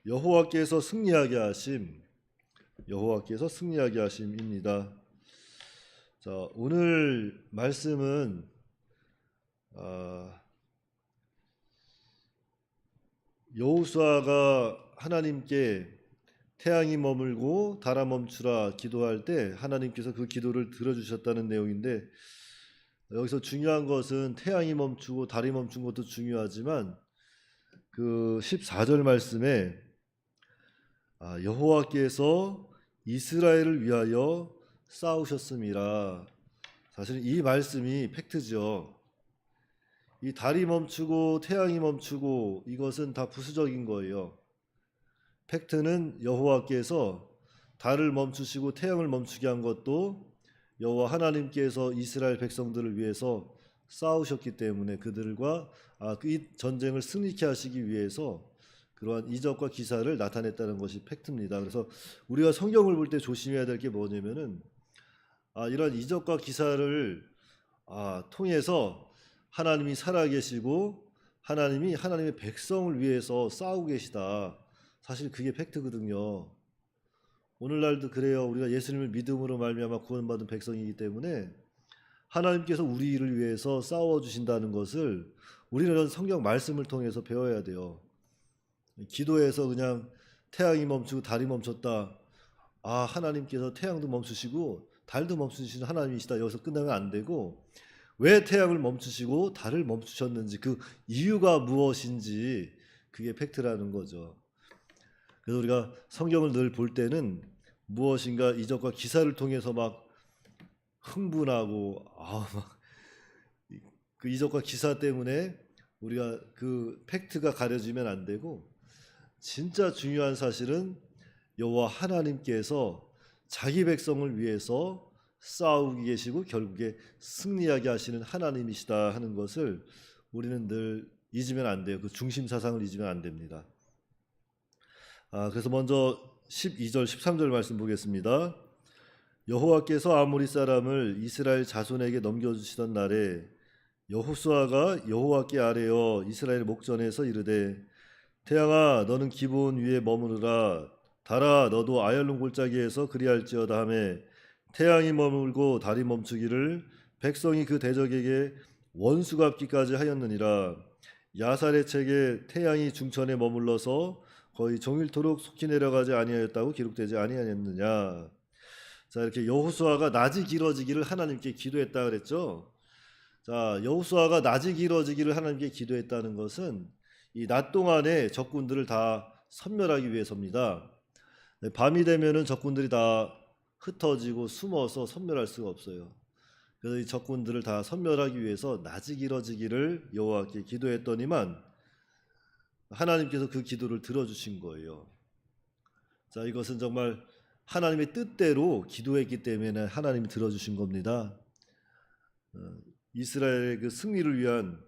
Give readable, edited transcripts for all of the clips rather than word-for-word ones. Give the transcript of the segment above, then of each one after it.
여호와께서 승리하게 하심, 여호와께서 승리하게 하심입니다. 자, 오늘 말씀은 여호수아가 하나님께 태양이 머물고 달아 멈추라 기도할 때 하나님께서 그 기도를 들어주셨다는 내용인데, 여기서 중요한 것은 태양이 멈추고 달이 멈춘 것도 중요하지만 그 14절 말씀에 여호와께서 이스라엘을 위하여 싸우셨음이라. 사실 이 말씀이 팩트죠. 이 달이 멈추고 태양이 멈추고 이것은 다 부수적인 거예요. 팩트는 여호와께서 달을 멈추시고 태양을 멈추게 한 것도 여호와 하나님께서 이스라엘 백성들을 위해서 싸우셨기 때문에 그들과 이 전쟁을 승리케 하시기 위해서 그러한 이적과 기사를 나타냈다는 것이 팩트입니다. 그래서 우리가 성경을 볼 때 조심해야 될 게 뭐냐면은 이런 이적과 기사를 통해서 하나님이 살아계시고 하나님이 하나님의 백성을 위해서 싸우고 계시다. 사실 그게 팩트거든요. 오늘날도 그래요. 우리가 예수님을 믿음으로 말미암아 구원받은 백성이기 때문에 하나님께서 우리를 위해서 싸워주신다는 것을 우리는 성경 말씀을 통해서 배워야 돼요. 기도에서 그냥 태양이 멈추고 달이 멈췄다. 하나님께서 태양도 멈추시고 달도 멈추시는 하나님이시다. 여기서 끝나면 안 되고, 왜 태양을 멈추시고 달을 멈추셨는지 그 이유가 무엇인지, 그게 팩트라는 거죠. 그래서 우리가 성경을 늘 볼 때는 무엇인가 이적과 기사를 통해서 막 흥분하고 그 이적과 기사 때문에 우리가 그 팩트가 가려지면 안 되고, 진짜 중요한 사실은 여호와 하나님께서 자기 백성을 위해서 싸우고 계시고 결국에 승리하게 하시는 하나님이시다 하는 것을 우리는 늘 잊으면 안 돼요. 그 중심 사상을 잊으면 안 됩니다. 그래서 먼저 12절 13절 말씀 보겠습니다. 여호와께서 아모리 사람을 이스라엘 자손에게 넘겨주시던 날에 여호수아가 여호와께 아뢰어 이스라엘 목전에서 이르되, 태양아 너는 기브온 위에 머무르라, 달아 너도 아얄론 골짜기에서 그리할지어다 하며, 태양이 머물고 달이 멈추기를 백성이 그 대적에게 원수 갚기까지 하였느니라. 야살의 책에 태양이 중천에 머물러서 거의 종일토록 속히 내려가지 아니하였다고 기록되지 아니하였느냐. 자, 이렇게 여호수아가 낮이 길어지기를 하나님께 기도했다 그랬죠. 자, 여호수아가 낮이 길어지기를 하나님께 기도했다는 것은 이 낮 동안에 적군들을 다 섬멸하기 위해서입니다. 밤이 되면은 적군들이 다 흩어지고 숨어서 섬멸할 수가 없어요. 그래서 이 적군들을 다 섬멸하기 위해서 낮이 길어지기를 여호와께 기도했더니만 하나님께서 그 기도를 들어주신 거예요. 자, 이것은 정말 하나님의 뜻대로 기도했기 때문에 하나님이 들어주신 겁니다. 이스라엘의 그 승리를 위한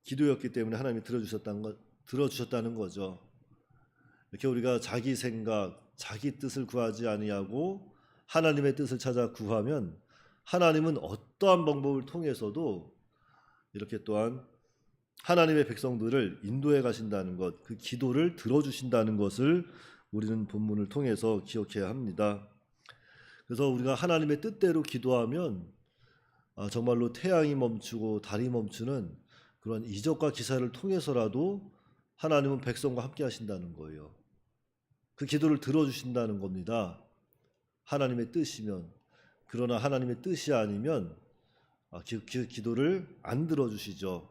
기도였기 때문에 하나님이 들어주셨다는 거죠. 이렇게 우리가 자기 생각, 자기 뜻을 구하지 아니하고 하나님의 뜻을 찾아 구하면 하나님은 어떠한 방법을 통해서도 이렇게 또한 하나님의 백성들을 인도해 가신다는 것, 그 기도를 들어주신다는 것을 우리는 본문을 통해서 기억해야 합니다. 그래서 우리가 하나님의 뜻대로 기도하면 정말로 태양이 멈추고 달이 멈추는 그런 이적과 기사를 통해서라도 하나님은 백성과 함께 하신다는 거예요. 그 기도를 들어주신다는 겁니다. 하나님의 뜻이면. 그러나 하나님의 뜻이 아니면 그 기도를 안 들어주시죠.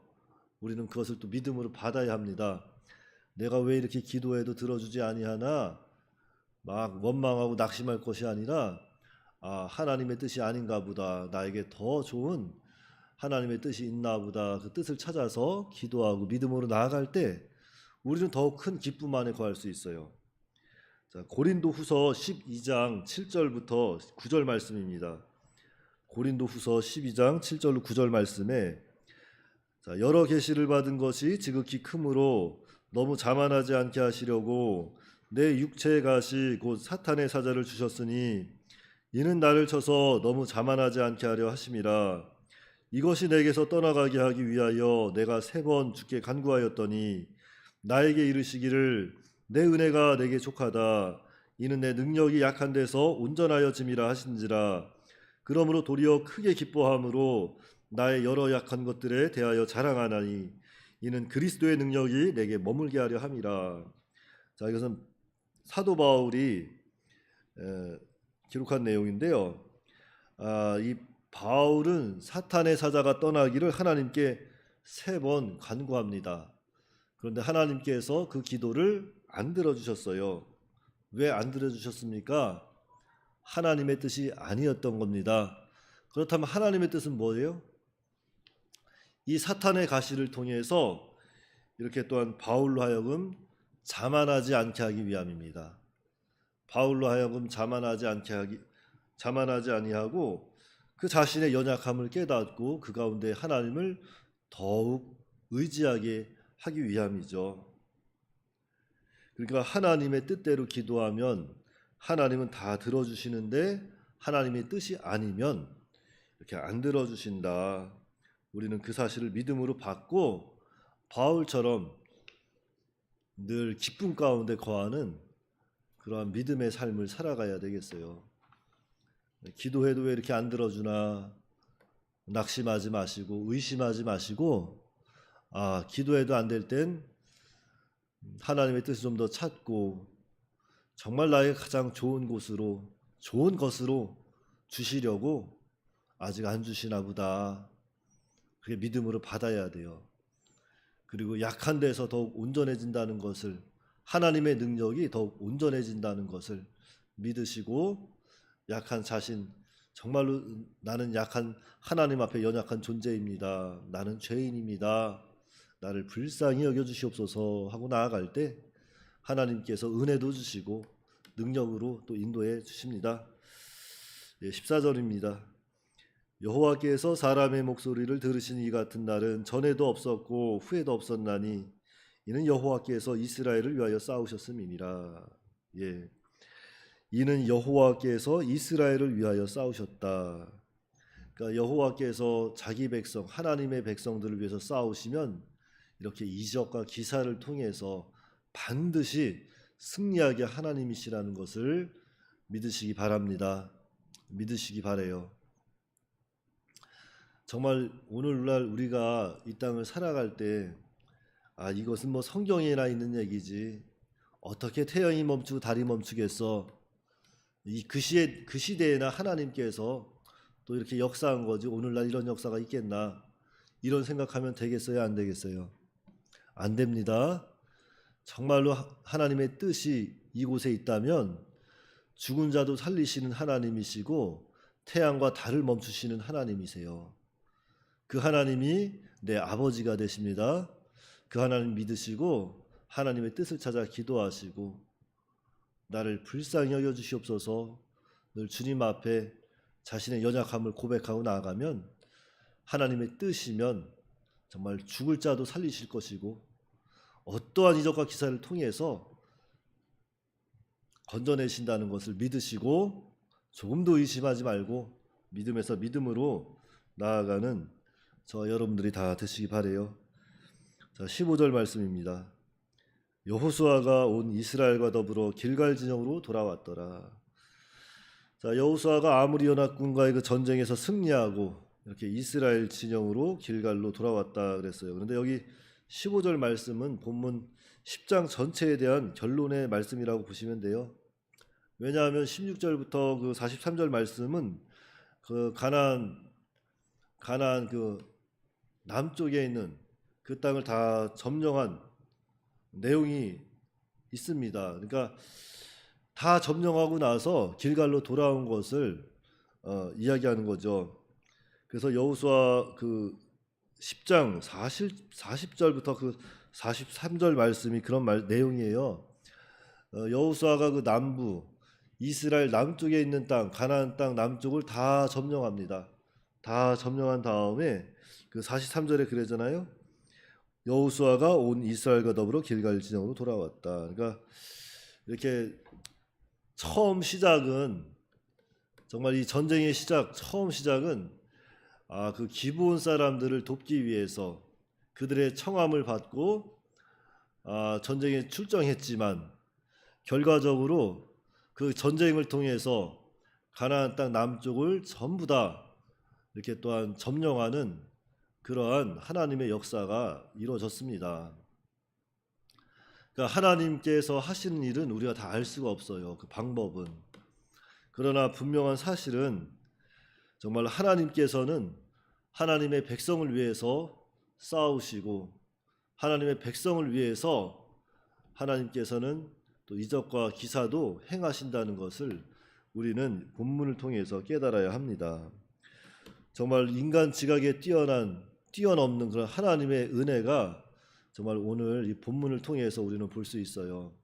우리는 그것을 또 믿음으로 받아야 합니다. 내가 왜 이렇게 기도해도 들어주지 아니하나 막 원망하고 낙심할 것이 아니라 하나님의 뜻이 아닌가 보다, 나에게 더 좋은 하나님의 뜻이 있나 보다, 그 뜻을 찾아서 기도하고 믿음으로 나아갈 때 우리는 더욱 큰 기쁨 안에 거할 수 있어요. 자, 고린도후서 12장 7절부터 9절 말씀입니다. 고린도후서 12장 7절로 9절 말씀에, 자, 여러 계시를 받은 것이 지극히 크므로 너무 자만하지 않게 하시려고 내 육체의 가시 곧 사탄의 사자를 주셨으니 이는 나를 쳐서 너무 자만하지 않게 하려 하심이라. 이것이 내게서 떠나가게 하기 위하여 내가 3번 주께 간구하였더니 나에게 이르시기를 내 은혜가 내게 족하다. 이는 내 능력이 약한 데서 온전하여 짐이라 하신지라. 그러므로 도리어 크게 기뻐함으로 나의 여러 약한 것들에 대하여 자랑하나니 이는 그리스도의 능력이 내게 머물게 하려 함이라. 자, 이것은 사도 바울이 기록한 내용인데요. 이 바울은 사탄의 사자가 떠나기를 하나님께 3번 간구합니다. 그런데 하나님께서 그 기도를 안 들어주셨어요. 왜 안 들어주셨습니까? 하나님의 뜻이 아니었던 겁니다. 그렇다면 하나님의 뜻은 뭐예요? 이 사탄의 가시를 통해서 이렇게 또한 바울로 하여금 자만하지 않게 하기 위함입니다. 바울로 하여금 자만하지 아니하고 그 자신의 연약함을 깨닫고 그 가운데 하나님을 더욱 의지하게 하기 위함이죠. 그러니까 하나님의 뜻대로 기도하면 하나님은 다 들어주시는데 하나님의 뜻이 아니면 이렇게 안 들어주신다. 우리는 그 사실을 믿음으로 받고 바울처럼 늘 기쁨 가운데 거하는 그러한 믿음의 삶을 살아가야 되겠어요. 기도해도 왜 이렇게 안 들어주나 낙심하지 마시고 의심하지 마시고 기도해도 안 될 땐 하나님의 뜻을 좀 더 찾고 정말 나에게 가장 좋은 것으로 주시려고 아직 안 주시나 보다. 그게 믿음으로 받아야 돼요. 그리고 약한 데서 더욱 온전해진다는 것을, 하나님의 능력이 더욱 온전해진다는 것을 믿으시고 약한 자신, 정말로 나는 약한 하나님 앞에 연약한 존재입니다. 나는 죄인입니다. 나를 불쌍히 여겨주시옵소서 하고 나아갈 때 하나님께서 은혜도 주시고 능력으로 또 인도해 주십니다. 14절입니다. 여호와께서 사람의 목소리를 들으시니 이 같은 날은 전에도 없었고 후에도 없었나니 이는 여호와께서 이스라엘을 위하여 싸우셨음이니라. 이는 여호와께서 이스라엘을 위하여 싸우셨다. 그러니까 여호와께서 자기 백성, 하나님의 백성들을 위해서 싸우시면 이렇게 이적과 기사를 통해서 반드시 승리하게 하나님이시라는 것을 믿으시기 바랍니다. 믿으시기 바래요. 정말 오늘날 우리가 이 땅을 살아갈 때 이것은 뭐 성경에나 있는 얘기지 어떻게 태양이 멈추고 달이 멈추겠어. 그 시대에나 하나님께서 또 이렇게 역사한 거지 오늘날 이런 역사가 있겠나 이런 생각하면 되겠어요? 안 되겠어요? 안 됩니다. 정말로 하나님의 뜻이 이곳에 있다면 죽은 자도 살리시는 하나님이시고 태양과 달을 멈추시는 하나님이세요. 그 하나님이 내 아버지가 되십니다. 그 하나님 믿으시고 하나님의 뜻을 찾아 기도하시고 나를 불쌍히 여겨주시옵소서 늘 주님 앞에 자신의 연약함을 고백하고 나아가면 하나님의 뜻이면 정말 죽을 자도 살리실 것이고 어떠한 이적과 기사를 통해서 건져내신다는 것을 믿으시고 조금도 의심하지 말고 믿음에서 믿음으로 나아가는 저 여러분들이 다 되시기 바라요. 자, 15절 말씀입니다. 여호수아가 온 이스라엘과 더불어 길갈 진영으로 돌아왔더라. 자, 여호수아가 아모리 연합군과의 그 전쟁에서 승리하고 이렇게 이스라엘 진영으로 길갈로 돌아왔다 그랬어요. 그런데 여기 15절 말씀은 본문 10장 전체에 대한 결론의 말씀이라고 보시면 돼요. 왜냐하면 16절부터 그 43절 말씀은 그 가나안 그 남쪽에 있는 그 땅을 다 점령한 내용이 있습니다. 그러니까 다 점령하고 나서 길갈로 돌아온 것을 이야기하는 거죠. 그래서 여호수아 그 10장 40절부터 그 43절 말씀이 그런 내용이에요. 여호수아가 그 남부 이스라엘 남쪽에 있는 땅 가나안 땅 남쪽을 다 점령합니다. 다 점령한 다음에 그 43절에 그러잖아요. 여호수아가 온 이스라엘과 더불어 길갈 진영으로 돌아왔다. 그러니까 이렇게 처음 시작은 정말 이 전쟁의 처음 시작은 그 기브온 사람들을 돕기 위해서 그들의 청함을 받고 전쟁에 출정했지만 결과적으로 그 전쟁을 통해서 가나안 땅 남쪽을 전부 다 이렇게 또한 점령하는 그러한 하나님의 역사가 이루어졌습니다. 그러니까 하나님께서 하시는 일은 우리가 다 알 수가 없어요. 그 방법은. 그러나 분명한 사실은 정말 하나님께서는 하나님의 백성을 위해서 싸우시고 하나님의 백성을 위해서 하나님께서는 또 이적과 기사도 행하신다는 것을 우리는 본문을 통해서 깨달아야 합니다. 정말 인간 지각에 뛰어넘는 그런 하나님의 은혜가 정말 오늘 이 본문을 통해서 우리는 볼 수 있어요.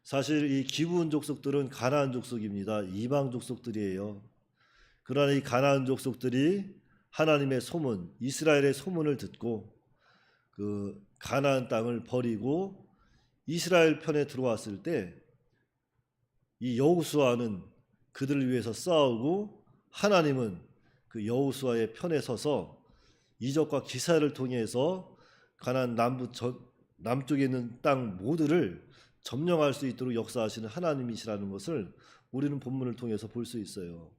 사실 이 기브온 족속들은 가나안 족속입니다. 이방 족속들이에요. 그러나 이 가나안 족속들이 하나님의 소문, 이스라엘의 소문을 듣고 그 가나안 땅을 버리고 이스라엘 편에 들어왔을 때 이 여호수아는 그들을 위해서 싸우고 하나님은 그 여호수아의 편에 서서 이적과 기사를 통해서 가나안 남쪽에 있는 땅 모두를 점령할 수 있도록 역사하시는 하나님이시라는 것을 우리는 본문을 통해서 볼 수 있어요.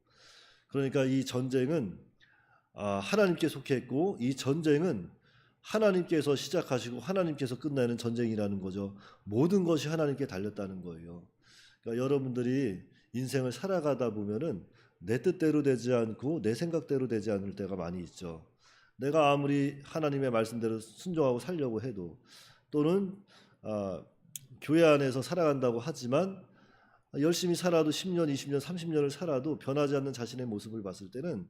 그러니까 이 전쟁은 하나님께 속했고 이 전쟁은 하나님께서 시작하시고 하나님께서 끝내는 전쟁이라는 거죠. 모든 것이 하나님께 달렸다는 거예요. 그러니까 여러분들이 인생을 살아가다 보면은 내 뜻대로 되지 않고 내 생각대로 되지 않을 때가 많이 있죠. 내가 아무리 하나님의 말씀대로 순종하고 살려고 해도 또는 교회 안에서 살아간다고 하지만 열심히 살아도 10년, 20년, 30년을 살아도 변하지 않는 자신의 모습을 봤을 때는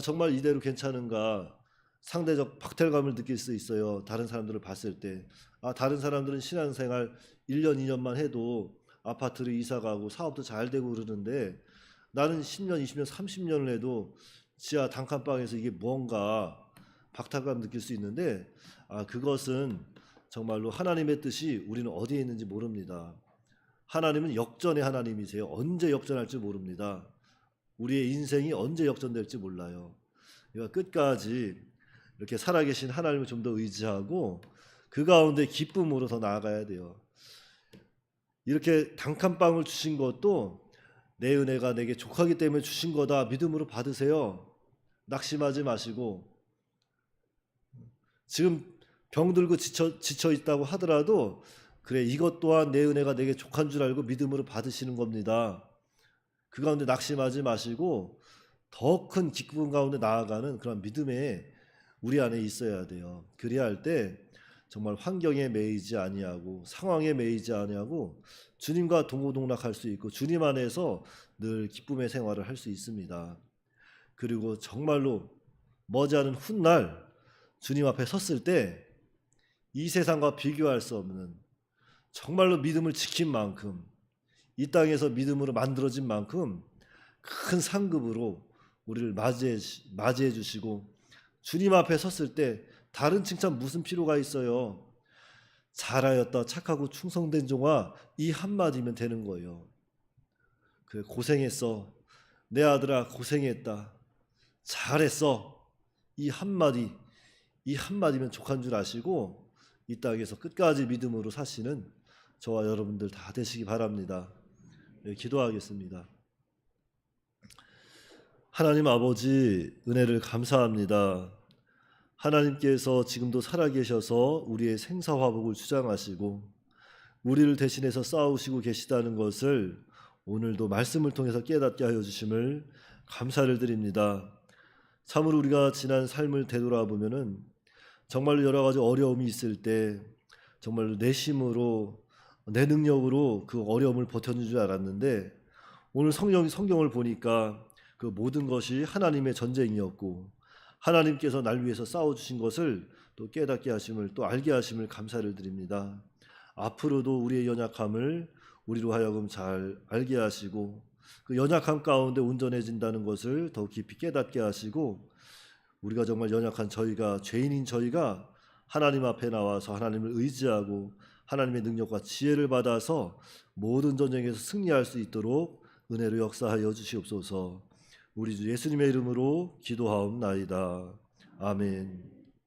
정말 이대로 괜찮은가 상대적 박탈감을 느낄 수 있어요. 다른 사람들을 봤을 때 다른 사람들은 신앙생활 1년, 2년만 해도 아파트를 이사가고 사업도 잘 되고 그러는데 나는 10년, 20년, 30년을 해도 지하 단칸방에서 이게 뭔가 박탈감 느낄 수 있는데 그것은 정말로 하나님의 뜻이 우리는 어디에 있는지 모릅니다. 하나님은 역전의 하나님이세요. 언제 역전할지 모릅니다. 우리의 인생이 언제 역전될지 몰라요. 그러니까 끝까지 이렇게 살아계신 하나님을 좀 더 의지하고 그 가운데 기쁨으로 더 나아가야 돼요. 이렇게 단칸방을 주신 것도 내 은혜가 내게 족하기 때문에 주신 거다 믿음으로 받으세요. 낙심하지 마시고 지금 병들고 지쳐 있다고 하더라도 그래 이것 또한 내 은혜가 내게 족한 줄 알고 믿음으로 받으시는 겁니다. 그 가운데 낙심하지 마시고 더 큰 기쁨 가운데 나아가는 그런 믿음에 우리 안에 있어야 돼요. 그래야 할 때 정말 환경에 매이지 아니하고 상황에 매이지 아니하고 주님과 동고동락할 수 있고 주님 안에서 늘 기쁨의 생활을 할 수 있습니다. 그리고 정말로 머지않은 훗날 주님 앞에 섰을 때 이 세상과 비교할 수 없는 정말로 믿음을 지킨 만큼 이 땅에서 믿음으로 만들어진 만큼 큰 상급으로 우리를 맞이해 주시고 주님 앞에 섰을 때 다른 칭찬 무슨 필요가 있어요. 잘하였다 착하고 충성된 종아 이 한마디면 되는 거예요. 그래 고생했어 내 아들아 고생했다 잘했어 이 한마디면 족한 줄 아시고 이 땅에서 끝까지 믿음으로 사시는 저와 여러분들 다 되시기 바랍니다. 기도하겠습니다. 하나님 아버지 은혜를 감사합니다. 하나님께서 지금도 살아계셔서 우리의 생사화복을 주장하시고 우리를 대신해서 싸우시고 계시다는 것을 오늘도 말씀을 통해서 깨닫게 하여 주심을 감사를 드립니다. 참으로 우리가 지난 삶을 되돌아보면은 정말로 여러 가지 어려움이 있을 때 정말로 내 힘으로 내 능력으로 그 어려움을 버텨준 줄 알았는데 오늘 성경을 보니까 그 모든 것이 하나님의 전쟁이었고 하나님께서 날 위해서 싸워주신 것을 또 깨닫게 하심을 또 알게 하심을 감사를 드립니다. 앞으로도 우리의 연약함을 우리로 하여금 잘 알게 하시고 그 연약함 가운데 온전해진다는 것을 더 깊이 깨닫게 하시고 우리가 정말 연약한 저희가 죄인인 저희가 하나님 앞에 나와서 하나님을 의지하고 하나님의 능력과 지혜를 받아서 모든 전쟁에서 승리할 수 있도록 은혜로 역사하여 주시옵소서. 우리 주 예수님의 이름으로 기도하옵나이다. 아멘.